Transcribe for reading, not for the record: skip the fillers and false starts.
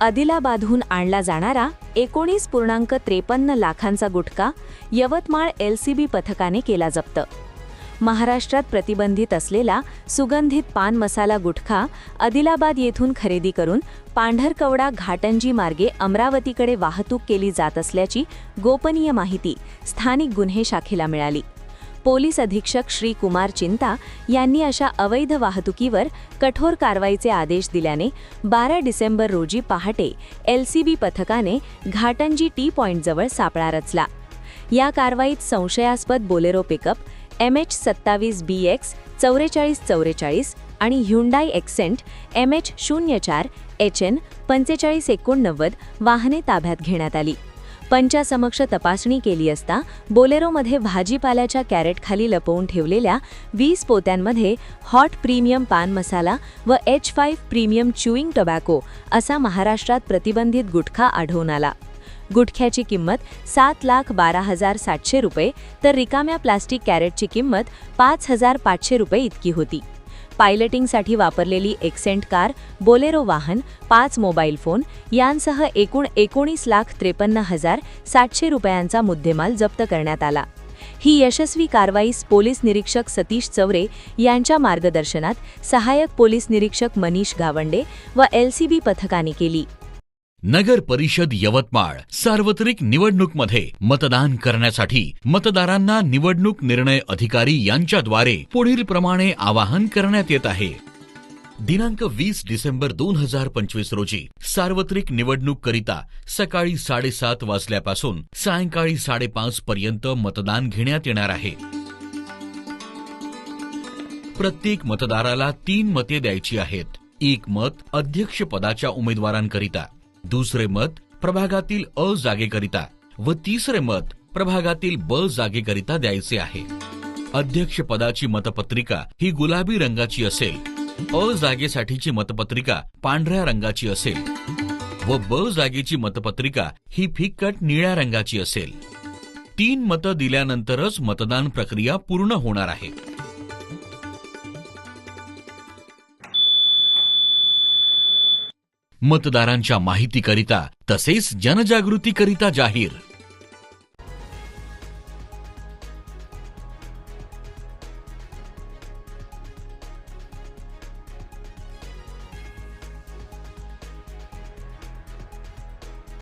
आदिलाबादहून आणला जाणारा 19.53 लाखांचा गुटखा यवतमाळ LCB पथकाने केला जप्त। महाराष्ट्रात प्रतिबंधित असलेला सुगंधित पान मसाला गुटखा आदिलाबाद येथून खरेदी करून पांढरकवडा घाटंजी मार्गे अमरावतीकडे वाहतूक केली जात असल्याची गोपनीय माहिती स्थानिक गुन्हे शाखेला मिळाली। पोलीस अधीक्षक श्री कुमार चिंता यांनी अशा अवैध वाहतुकीवर कठोर कारवाईचे आदेश दिल्याने 12 डिसेंबर रोजी पहाटे LCB पथकाने घाटंजी टी पॉइंटजवळ सापळा रचला। या कारवाईत संशयास्पद बोलेरो पिकअप MH27BX 4444 आणि ह्युंडाई एक्सेंट MH04 HN 4589 वाहने ताब्यात घेण्यात आली। पंचासमक्ष तपासणी केली असता बोलेरोमध्ये भाजीपाल्याच्या कॅरेटखाली लपवून ठेवलेल्या 20 पोत्यांमध्ये हॉट प्रीमियम पान मसाला व H5 प्रीमियम च्युइंग टोबॅको असा महाराष्ट्रात प्रतिबंधित गुटखा आढळून आला। गुटख्याची किंमत 7,12,700 रुपये तर रिकाम्या प्लास्टिक कॅरेटची किंमत 5,500 रुपये इतकी होती। पायलटिंगसाठी वापरलेली एक्सेंट कार, बोलेरो वाहन, 5 मोबाईल फोन यांसह एकूण 19,53,700 रुपयांचा मुद्देमाल जप्त करण्यात आला। ही यशस्वी कारवाई पोलीस निरीक्षक सतीश चौरे यांच्या मार्गदर्शनात सहाय्यक पोलीस निरीक्षक मनीष गावंडे व LCB पथकाने केली। नगर परिषद यवतमाळ सार्वत्रिक निवडणूकमध्ये मतदान करण्यासाठी मतदारांना निवडणूक निर्णय अधिकारी यांच्याद्वारे पुढील प्रमाणे आवाहन करण्यात येत आहे। दिनांक 20 डिसेंबर 2025 रोजी सार्वत्रिक निवडणूक करिता सकाळी 7:30 वाजल्यापासून सायंकाळी 5:30 पर्यंत मतदान घेण्यात येणार आहे। प्रत्येक मतदाराला 3 मते द्यायची आहेत। एक मत अध्यक्ष पदाच्या उमेदवारांकरिता, दुसरे मत प्रभागातील अ जागेकरिता व तिसरे मत प्रभागातील ब जागेकरिता द्यायचे आहे। अध्यक्ष पदाची मतपत्रिका ही गुलाबी रंगाची असेल, अ जागेसाठीची मतपत्रिका पांढऱ्या रंगाची असेल व ब जागेची मतपत्रिका ही फिक्कट निळ्या रंगाची असेल। 3 मतं दिल्यानंतरच मतदान प्रक्रिया पूर्ण होणार आहे। मतदारांच्या माहितीकरिता तसेच जनजागृतीकरिता जाहीर